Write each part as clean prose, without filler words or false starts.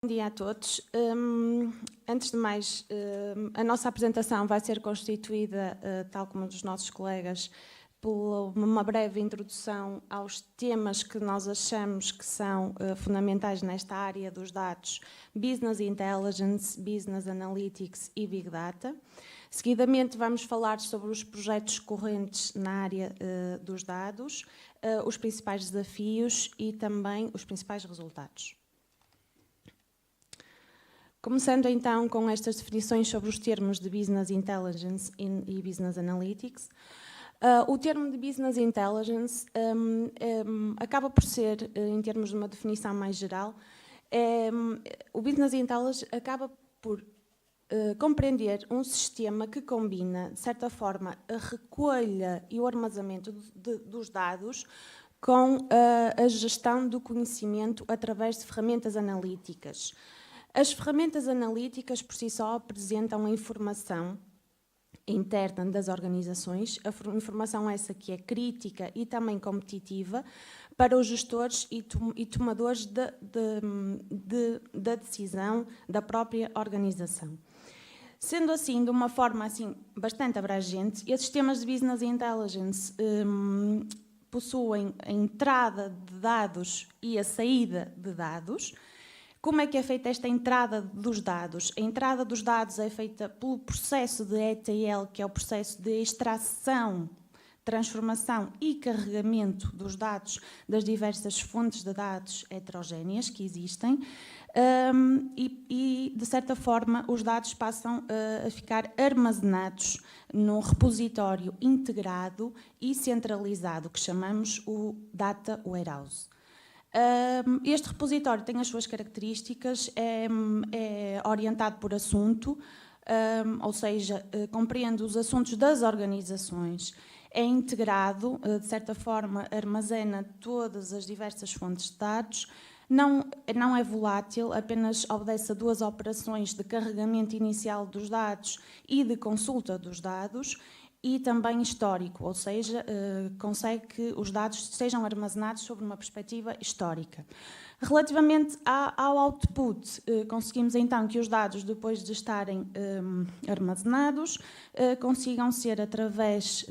Bom dia a todos. Antes de mais, a nossa apresentação vai ser constituída, tal como dos nossos colegas, por uma breve introdução aos temas que nós achamos que são fundamentais nesta área dos dados: Business Intelligence, Business Analytics e Big Data. Seguidamente vamos falar sobre os projetos correntes na área dos dados, os principais desafios e também os principais resultados. Começando então com estas definições sobre os termos de Business Intelligence e Business Analytics. O termo de Business Intelligence acaba por ser, em termos de uma definição mais geral, o Business Intelligence acaba por compreender um sistema que combina, de certa forma, a recolha e o armazenamento dos dados com a gestão do conhecimento através de ferramentas analíticas. As ferramentas analíticas, por si só, apresentam a informação interna das organizações, a informação essa que é crítica e também competitiva para os gestores e tomadores da decisão da própria organização. Sendo assim, de uma forma assim, bastante abrangente, esses sistemas de Business Intelligence possuem a entrada de dados e a saída de dados. Como é que é feita esta entrada dos dados? A entrada dos dados é feita pelo processo de ETL, que é o processo de extração, transformação e carregamento dos dados das diversas fontes de dados heterogéneas que existem e, de certa forma, os dados passam a ficar armazenados num repositório integrado e centralizado, que chamamos o Data Warehouse. Este repositório tem as suas características, é orientado por assunto, ou seja, compreende os assuntos das organizações, é integrado, de certa forma, armazena todas as diversas fontes de dados, não é volátil, apenas obedece a duas operações de carregamento inicial dos dados e de consulta dos dados, e também histórico, ou seja, consegue que os dados sejam armazenados sobre uma perspectiva histórica. Relativamente ao output, conseguimos então que os dados, depois de estarem armazenados, consigam ser através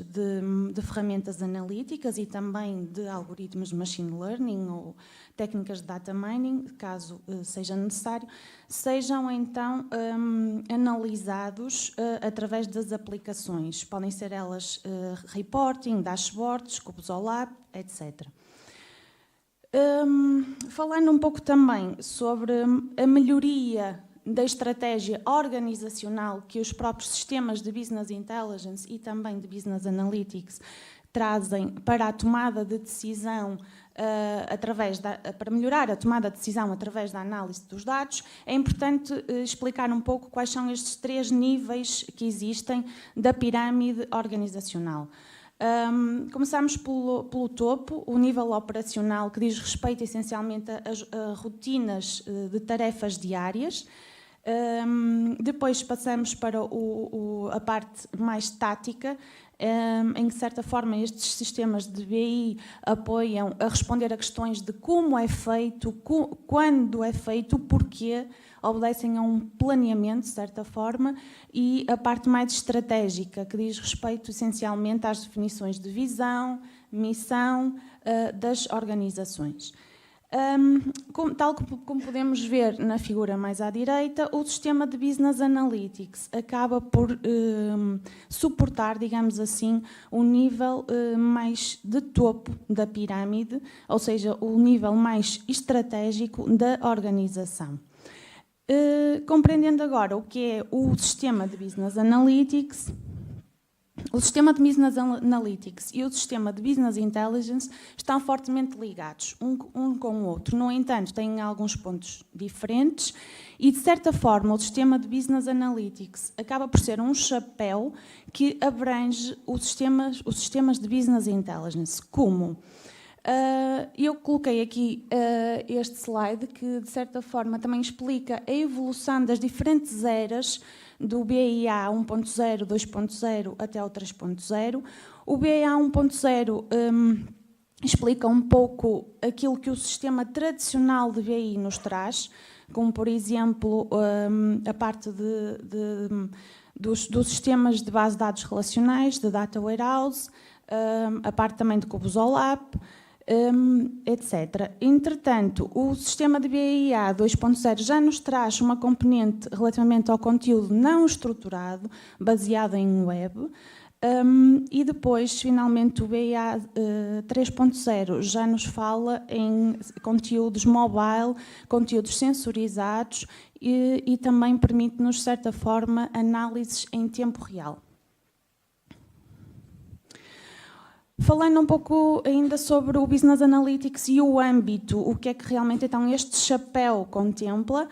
de ferramentas analíticas e também de algoritmos de machine learning ou técnicas de data mining, caso seja necessário, sejam então analisados através das aplicações. Podem ser elas reporting, dashboards, cubos OLAP, etc. Falando um pouco também sobre a melhoria da estratégia organizacional que os próprios sistemas de Business Intelligence e também de Business Analytics trazem para a tomada de decisão, para melhorar a tomada de decisão através da análise dos dados, é importante explicar um pouco quais são estes três níveis que existem da pirâmide organizacional. Começamos pelo topo, o nível operacional, que diz respeito essencialmente a rotinas de tarefas diárias. Depois passamos para a parte mais tática, em que, de certa forma, estes sistemas de BI apoiam a responder a questões de como é feito, quando é feito, porquê, obedecem a um planeamento, de certa forma, e a parte mais estratégica, que diz respeito essencialmente às definições de visão, missão das organizações. Tal como podemos ver na figura mais à direita, o sistema de Business Analytics acaba por suportar, digamos assim, o nível mais de topo da pirâmide, ou seja, o nível mais estratégico da organização. Compreendendo agora o que é o sistema de Business Analytics, o sistema de Business Analytics e o sistema de Business Intelligence estão fortemente ligados um com o outro. No entanto, têm alguns pontos diferentes e, de certa forma, o sistema de Business Analytics acaba por ser um chapéu que abrange os sistemas de Business Intelligence. Como? Eu coloquei aqui este slide que, de certa forma, também explica a evolução das diferentes eras do BIA 1.0, 2.0 até o 3.0. O BIA 1.0 explica um pouco aquilo que o sistema tradicional de BI nos traz, como, por exemplo, a parte dos sistemas de base de dados relacionais, de Data Warehouse, a parte também de cubos OLAP, etc. Entretanto, o sistema de BIA 2.0 já nos traz uma componente relativamente ao conteúdo não estruturado, baseado em web, e depois, finalmente, o BIA 3.0 já nos fala em conteúdos mobile, conteúdos sensorizados e também permite-nos, de certa forma, análises em tempo real. Falando um pouco ainda sobre o Business Analytics e o âmbito, o que é que realmente então este chapéu contempla,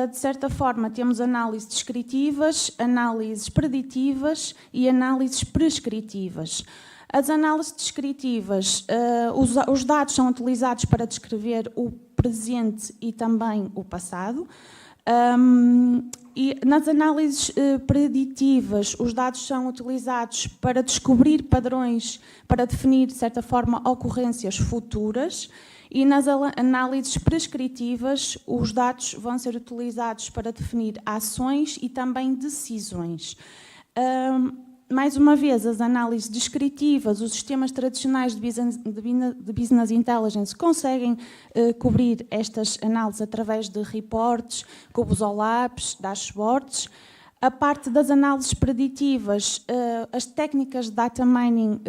de certa forma temos análises descritivas, análises preditivas e análises prescritivas. As análises descritivas, os dados são utilizados para descrever o presente e também o passado. E nas análises preditivas, os dados são utilizados para descobrir padrões, para definir, de certa forma, ocorrências futuras. E nas análises prescritivas, os dados vão ser utilizados para definir ações e também decisões. Mais uma vez, as análises descritivas, os sistemas tradicionais de Business Intelligence conseguem cobrir estas análises através de reports, cubos OLAPs, dashboards. A parte das análises preditivas, as técnicas de data mining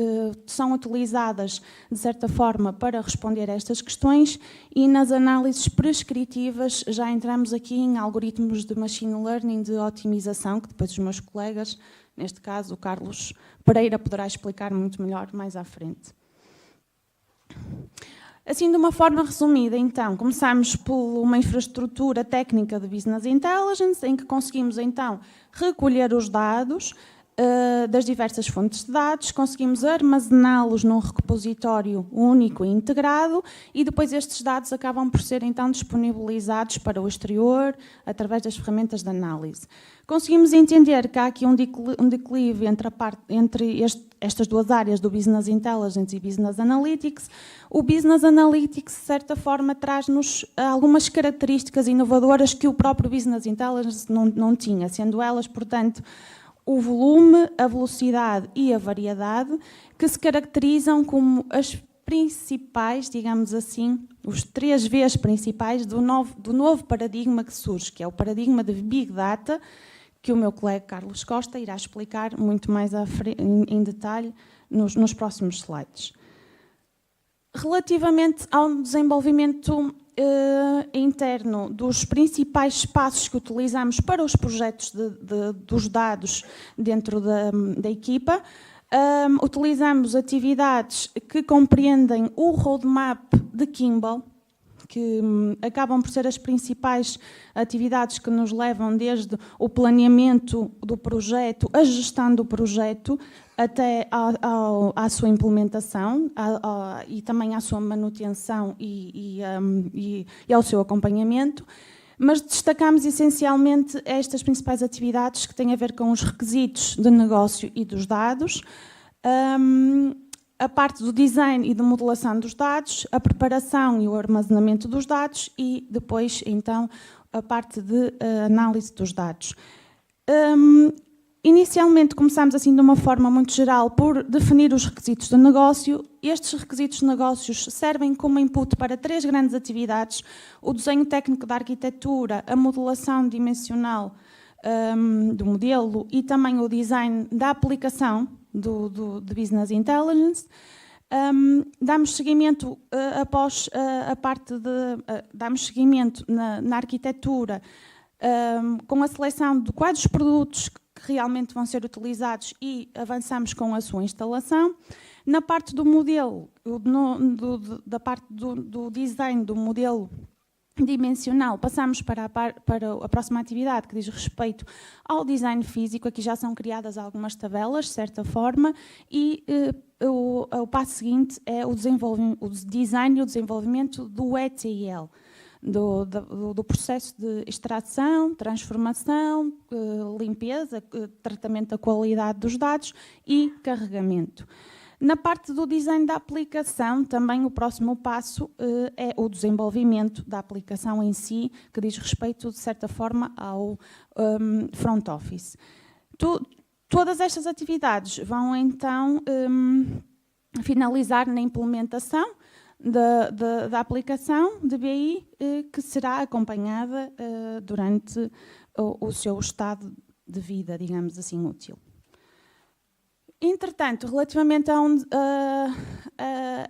são utilizadas, de certa forma, para responder a estas questões, e nas análises prescritivas já entramos aqui em algoritmos de machine learning, de otimização, que depois os meus colegas, neste caso o Carlos Pereira, poderá explicar muito melhor mais à frente. Assim, de uma forma resumida, então, começamos por uma infraestrutura técnica de Business Intelligence, em que conseguimos, então, recolher os dados das diversas fontes de dados, conseguimos armazená-los num repositório único e integrado, e depois estes dados acabam por ser, então, disponibilizados para o exterior, através das ferramentas de análise. Conseguimos entender que há aqui um declive entre estas duas áreas do Business Intelligence e Business Analytics. O Business Analytics, de certa forma, traz-nos algumas características inovadoras que o próprio Business Intelligence não tinha, sendo elas, portanto, o volume, a velocidade e a variedade, que se caracterizam como as principais, digamos assim, os 3 Vs principais do novo paradigma que surge, que é o paradigma de Big Data, que o meu colega Carlos Costa irá explicar muito mais em detalhe nos próximos slides. Relativamente ao desenvolvimento interno dos principais espaços que utilizamos para os projetos dos dados dentro da equipa, utilizamos atividades que compreendem o roadmap de Kimball, que acabam por ser as principais atividades que nos levam desde o planeamento do projeto, a gestão do projeto, até à sua implementação e também à sua manutenção e ao seu acompanhamento. Mas destacamos essencialmente estas principais atividades que têm a ver com os requisitos de negócio e dos dados, a parte do design e da modelação dos dados, a preparação e o armazenamento dos dados e depois, então, a parte de análise dos dados. Inicialmente começámos assim de uma forma muito geral por definir os requisitos de negócio. Estes requisitos de negócios servem como input para 3 grandes atividades: o desenho técnico da arquitetura, a modelação dimensional do modelo e também o design da aplicação de Business Intelligence. Damos seguimento após a parte damos seguimento na arquitetura com a seleção de quais os produtos que realmente vão ser utilizados e avançamos com a sua instalação. Na parte do modelo, da parte do design do modelo dimensional, passamos para a próxima atividade que diz respeito ao design físico. Aqui já são criadas algumas tabelas, de certa forma, e o passo seguinte é o design e o desenvolvimento do ETL, do processo de extração, transformação, limpeza, tratamento da qualidade dos dados e carregamento. Na parte do design da aplicação, também o próximo passo é o desenvolvimento da aplicação em si, que diz respeito, de certa forma, ao front office. Todas estas atividades vão, então, finalizar na implementação da aplicação de BI, que será acompanhada durante o seu estado de vida, digamos assim, útil. Entretanto, relativamente a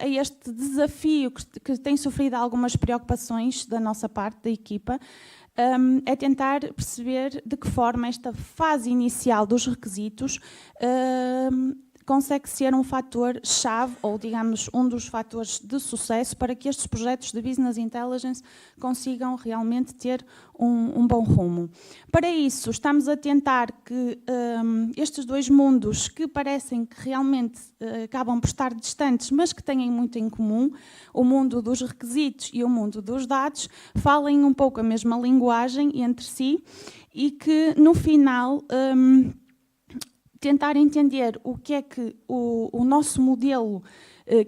este desafio que tem sofrido algumas preocupações da nossa parte, da equipa, é tentar perceber de que forma esta fase inicial dos requisitos consegue ser um fator-chave, ou digamos, um dos fatores de sucesso para que estes projetos de Business Intelligence consigam realmente ter um bom rumo. Para isso, estamos a tentar que estes dois mundos, que parecem que realmente acabam por estar distantes, mas que têm muito em comum, o mundo dos requisitos e o mundo dos dados, falem um pouco a mesma linguagem entre si e que, no final, tentar entender o que é que o nosso modelo,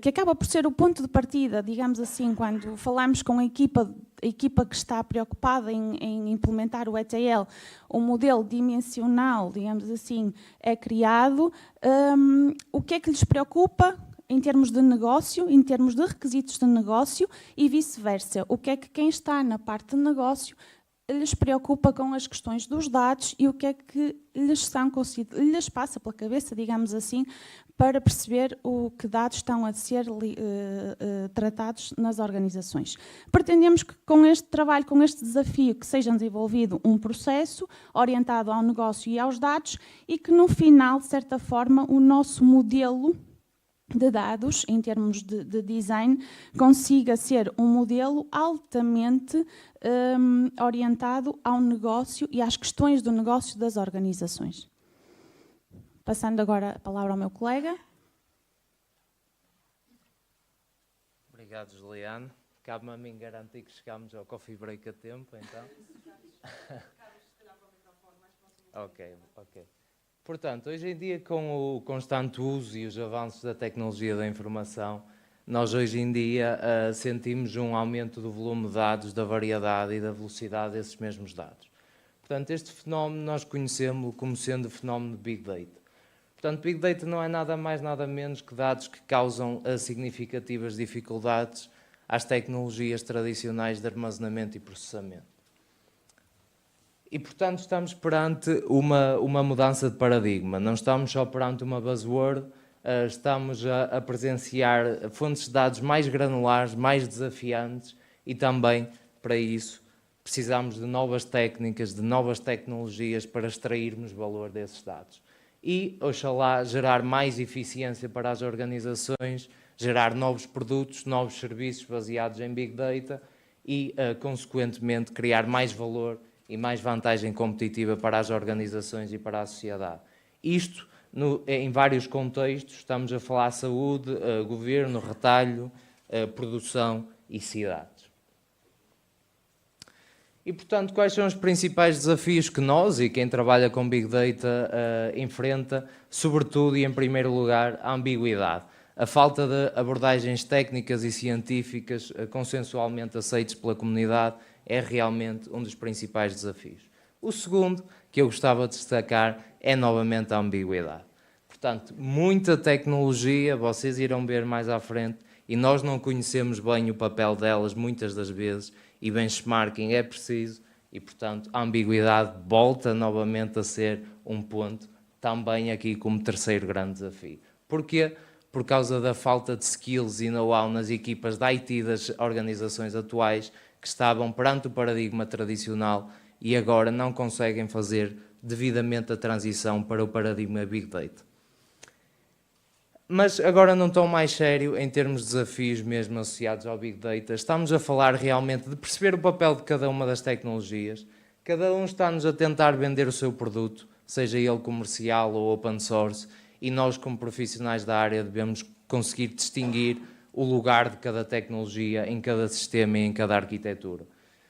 que acaba por ser o ponto de partida, digamos assim, quando falamos com a equipa que está preocupada em implementar o ETL, o modelo dimensional, digamos assim, é criado, o que é que lhes preocupa em termos de negócio, em termos de requisitos de negócio e vice-versa, o que é que quem está na parte de negócio lhes preocupa com as questões dos dados e o que é que lhes passa pela cabeça, digamos assim, para perceber o que dados estão a ser tratados nas organizações. Pretendemos que com este trabalho, com este desafio, que seja desenvolvido um processo orientado ao negócio e aos dados e que no final, de certa forma, o nosso modelo de dados, em termos de design, consiga ser um modelo altamente orientado ao negócio e às questões do negócio das organizações. Passando agora a palavra ao meu colega. Obrigado, Juliane. Cabe-me a mim garantir que chegamos ao coffee break a tempo, então. Ok. Portanto, hoje em dia, com o constante uso e os avanços da tecnologia da informação, nós hoje em dia sentimos um aumento do volume de dados, da variedade e da velocidade desses mesmos dados. Portanto, este fenómeno nós conhecemos como sendo o fenómeno de Big Data. Portanto, Big Data não é nada mais, nada menos que dados que causam significativas dificuldades às tecnologias tradicionais de armazenamento e processamento. E, portanto, estamos perante uma mudança de paradigma. Não estamos só perante uma buzzword, estamos a presenciar fontes de dados mais granulares, mais desafiantes e também, para isso, precisamos de novas técnicas, de novas tecnologias para extrairmos valor desses dados. E, oxalá, gerar mais eficiência para as organizações, gerar novos produtos, novos serviços baseados em Big Data e, consequentemente, criar mais valor e mais vantagem competitiva para as organizações e para a sociedade. Isto em vários contextos, estamos a falar saúde, governo, retalho, produção e cidades. E, portanto, quais são os principais desafios que nós e quem trabalha com Big Data enfrenta, sobretudo e em primeiro lugar, a ambiguidade, a falta de abordagens técnicas e científicas consensualmente aceitas pela comunidade é realmente um dos principais desafios. O segundo, que eu gostava de destacar, é novamente a ambiguidade. Portanto, muita tecnologia, vocês irão ver mais à frente, e nós não conhecemos bem o papel delas muitas das vezes, e benchmarking é preciso, e portanto a ambiguidade volta novamente a ser um ponto, também aqui como terceiro grande desafio. Porquê? Por causa da falta de skills e know-how nas equipas de IT das organizações atuais, que estavam perante o paradigma tradicional e agora não conseguem fazer devidamente a transição para o paradigma Big Data. Mas agora num tom mais sério, em termos de desafios mesmo associados ao Big Data, estamos a falar realmente de perceber o papel de cada uma das tecnologias. Cada um está-nos a tentar vender o seu produto, seja ele comercial ou open source, e nós como profissionais da área devemos conseguir distinguir o lugar de cada tecnologia em cada sistema e em cada arquitetura.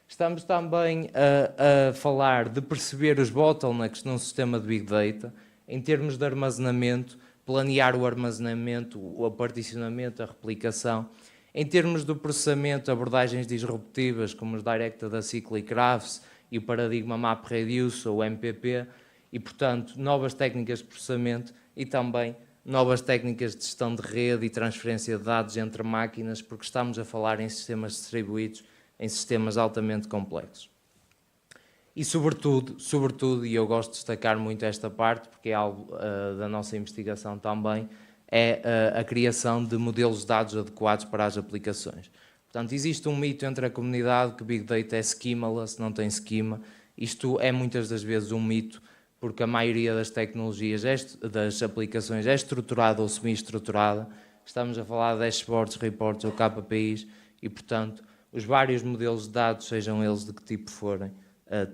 Estamos também a falar de perceber os bottlenecks num sistema de Big Data, em termos de armazenamento, planear o armazenamento, o particionamento, a replicação. Em termos do processamento, abordagens disruptivas como os Directed Acyclic Graphs e o paradigma Map Reduce ou MPP, e, portanto, novas técnicas de processamento e também novas técnicas de gestão de rede e transferência de dados entre máquinas, porque estamos a falar em sistemas distribuídos, em sistemas altamente complexos. E, sobretudo, e eu gosto de destacar muito esta parte, porque é algo da nossa investigação também, é a criação de modelos de dados adequados para as aplicações. Portanto, existe um mito entre a comunidade que Big Data é schemaless, não tem schema. Isto é muitas das vezes um mito, porque a maioria das tecnologias, das aplicações, é estruturada ou semi-estruturada. Estamos a falar de dashboards, reports ou KPIs e, portanto, os vários modelos de dados, sejam eles de que tipo forem,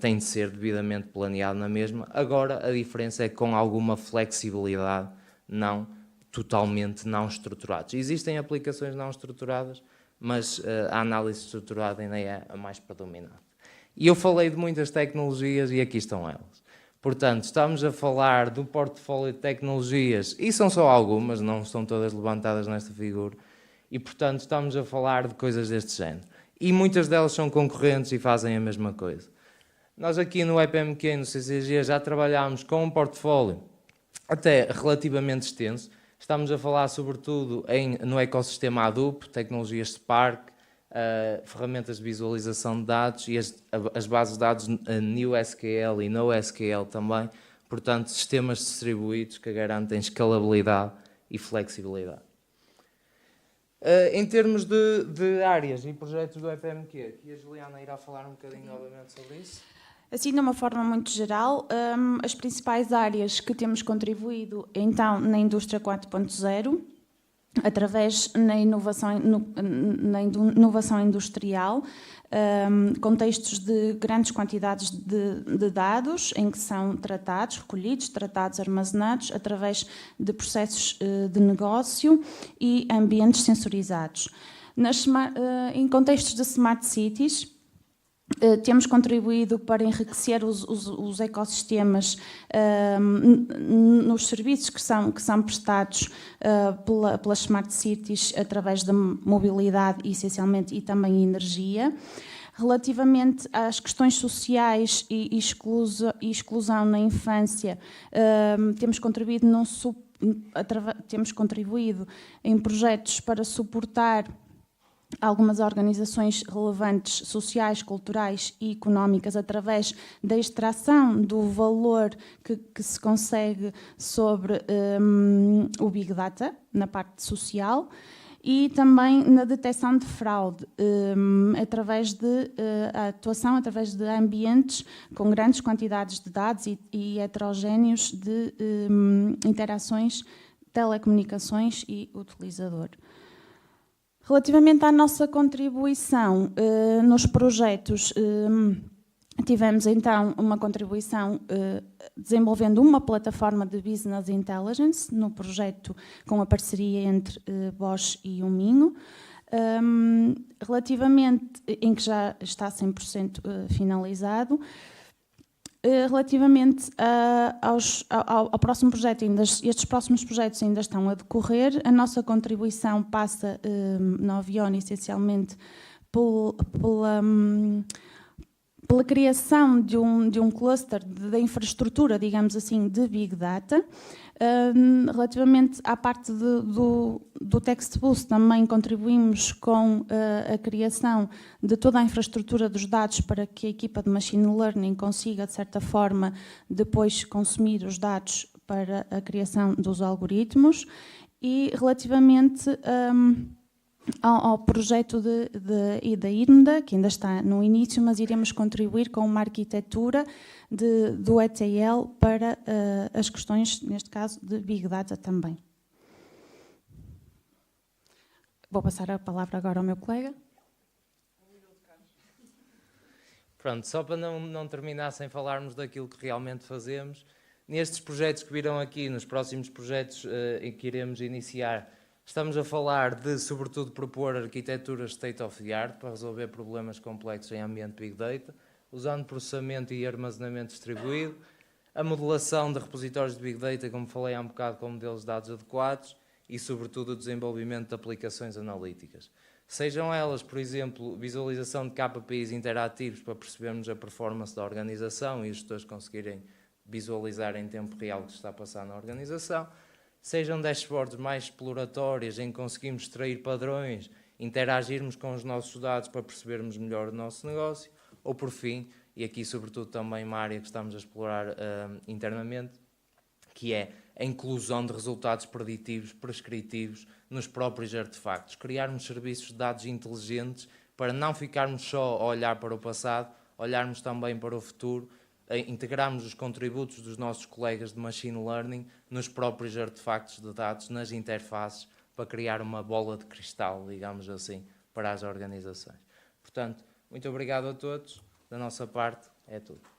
têm de ser devidamente planeado na mesma. Agora, a diferença é com alguma flexibilidade, não totalmente não estruturados. Existem aplicações não estruturadas, mas a análise estruturada ainda é a mais predominante. E eu falei de muitas tecnologias e aqui estão elas. Portanto, estamos a falar do portfólio de tecnologias, e são só algumas, não estão todas levantadas nesta figura, e portanto estamos a falar de coisas deste género. E muitas delas são concorrentes e fazem a mesma coisa. Nós aqui no EPMQ, no CCG, já trabalhámos com um portfólio até relativamente extenso. Estamos a falar sobretudo no ecossistema Hadoop, tecnologias Spark, ferramentas de visualização de dados e as bases de dados NewSQL e NoSQL também. Portanto, sistemas distribuídos que garantem escalabilidade e flexibilidade. Em termos de áreas e projetos do EPMQ, aqui a Juliana irá falar um bocadinho novamente sobre isso. Assim, de uma forma muito geral, as principais áreas que temos contribuído, então, na indústria 4.0, através na inovação industrial, contextos de grandes quantidades de dados em que são tratados, recolhidos, tratados, armazenados, através de processos de negócio e ambientes sensorizados. Em contextos de smart cities, temos contribuído para enriquecer os ecossistemas nos serviços que são prestados pelas Smart Cities através da mobilidade, essencialmente, e também energia. Relativamente às questões sociais e exclusão na infância, temos contribuído em projetos para suportar algumas organizações relevantes sociais, culturais e económicas através da extração do valor que se consegue sobre o Big Data, na parte social, e também na detecção de fraude, através de a atuação através de ambientes com grandes quantidades de dados e heterogéneos de interações, telecomunicações e utilizador. Relativamente à nossa contribuição nos projetos, tivemos então uma contribuição desenvolvendo uma plataforma de Business Intelligence no projeto com a parceria entre Bosch e o Minho, relativamente, em que já está 100% finalizado. Relativamente ao próximo projeto, estes próximos projetos ainda estão a decorrer. A nossa contribuição passa na Ovione, essencialmente, pela criação de um cluster de infraestrutura, digamos assim, de Big Data. Relativamente à parte do TextBoost, também contribuímos com a criação de toda a infraestrutura dos dados para que a equipa de Machine Learning consiga, de certa forma, depois consumir os dados para a criação dos algoritmos. E relativamente ao projeto da IRMDA, que ainda está no início, mas iremos contribuir com uma arquitetura do ETL para as questões, neste caso, de Big Data também. Vou passar a palavra agora ao meu colega. Pronto, só para não terminar sem falarmos daquilo que realmente fazemos, nestes projetos que virão aqui, nos próximos projetos em que iremos iniciar, estamos a falar de, sobretudo, propor arquiteturas state of the art para resolver problemas complexos em ambiente Big Data, usando processamento e armazenamento distribuído, a modelação de repositórios de Big Data, como falei há um bocado, com modelos de dados adequados e, sobretudo, o desenvolvimento de aplicações analíticas. Sejam elas, por exemplo, visualização de KPIs interativos para percebermos a performance da organização e os gestores conseguirem visualizar em tempo real o que está a passar na organização, sejam dashboards mais exploratórias em que conseguimos extrair padrões, interagirmos com os nossos dados para percebermos melhor o nosso negócio, ou por fim, e aqui sobretudo também uma área que estamos a explorar internamente, que é a inclusão de resultados preditivos, prescritivos nos próprios artefactos. Criarmos serviços de dados inteligentes para não ficarmos só a olhar para o passado, olharmos também para o futuro, integrarmos os contributos dos nossos colegas de Machine Learning nos próprios artefactos de dados, nas interfaces, para criar uma bola de cristal, digamos assim, para as organizações. Portanto, muito obrigado a todos. Da nossa parte, é tudo.